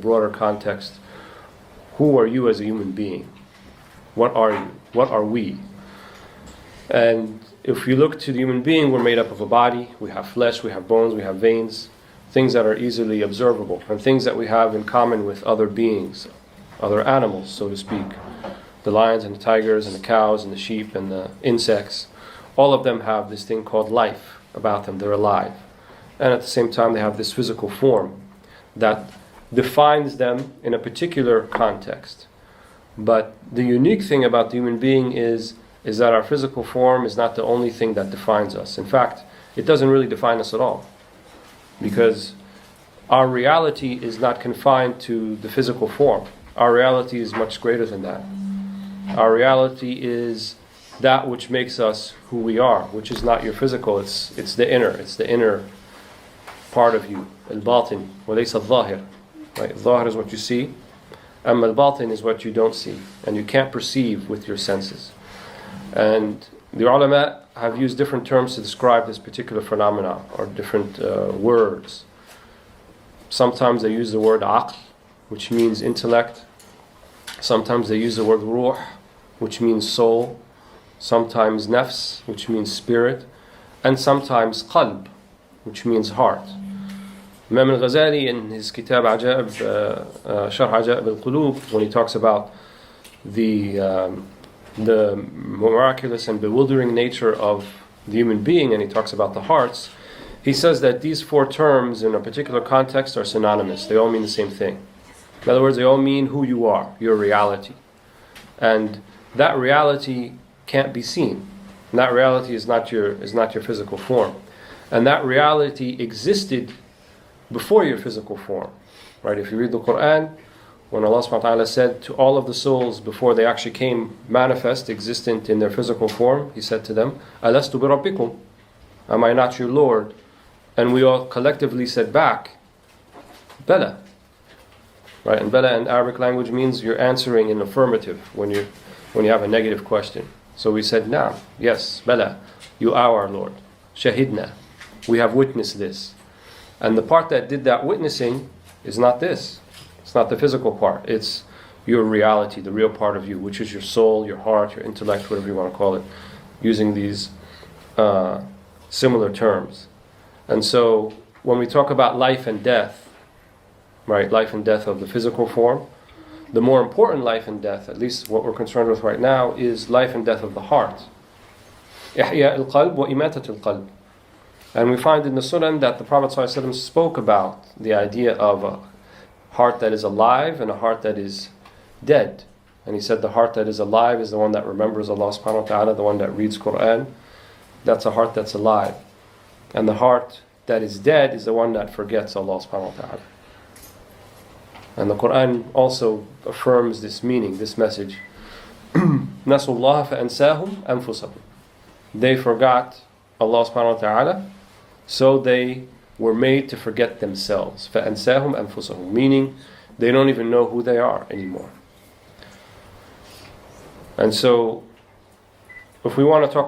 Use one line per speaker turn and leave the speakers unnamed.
broader context, who are you as a human being? What are you? What are we? And if you look to the human being, we're made up of a body, we have flesh, we have bones, we have veins, things that are easily observable, and things that we have in common with other beings, other animals, so to speak. The lions and the tigers and the cows and the sheep and the insects, all of them have this thing called life about them. They're alive. And at the same time, they have this physical form that defines them in a particular context. But the unique thing about the human being is that our physical form is not the only thing that defines us. In fact, it doesn't really define us at all. Because our reality is not confined to the physical form. Our reality is much greater than that. Our reality is that which makes us who we are, which is not your physical, it's the inner part of you. Al-batin, walaysa al-zahir. Right? Zahir is what you see, and al-batin is what you don't see, and you can't perceive with your senses. And the ulama have used different terms to describe this particular phenomena, or different words. Sometimes they use the word aql, which means intellect. Sometimes they use the word ruh, which means soul. Sometimes nafs, which means spirit. And sometimes qalb, which means heart. Imam al-Ghazali in his kitab Sharh Ajaib al-Qulub, when he talks about the miraculous and bewildering nature of the human being, and he talks about the hearts, he says that these four terms in a particular context are synonymous. They all mean the same thing. In other words, they all mean who you are, your reality. And that reality can't be seen. And that reality is not your physical form. And that reality existed before your physical form. Right? If you read the Quran, when Allah subhanahu wa ta'ala said to all of the souls before they actually came manifest, existent in their physical form, He said to them, Alastu bi rabbikum? Am I not your Lord? And we all collectively said back, Bala. Right? And Bala in Arabic language means you're answering in affirmative when you have a negative question. So we said, Naam, yes, Bala, you are our Lord. Shahidna, we have witnessed this. And the part that did that witnessing is not this. It's not the physical part. It's your reality, the real part of you, which is your soul, your heart, your intellect, whatever you want to call it, using these similar terms. And so when we talk about life and death, right, life and death of the physical form, the more important life and death, at least what we're concerned with right now, is life and death of the heart. Ihya al-qalb wa imatat al-qalb. And we find in the Sunan that the Prophet ﷺ spoke about the idea of a heart that is alive and a heart that is dead. And he said the heart that is alive is the one that remembers Allah subhanahu wa ta'ala, the one that reads Quran. That's a heart that's alive. And the heart that is dead is the one that forgets Allah subhanahu wa ta'ala. And the Quran also affirms this meaning, this message. نَسُوا اللَّهَ فَأَنْسَاهُمْ أَنفُسَهُمْ. They forgot Allah subhanahu wa ta'ala, so they were made to forget themselves. فَأَنْسَاهُمْ أَنفُسَهُمْ. Meaning, they don't even know who they are anymore. And so, if we want to talk about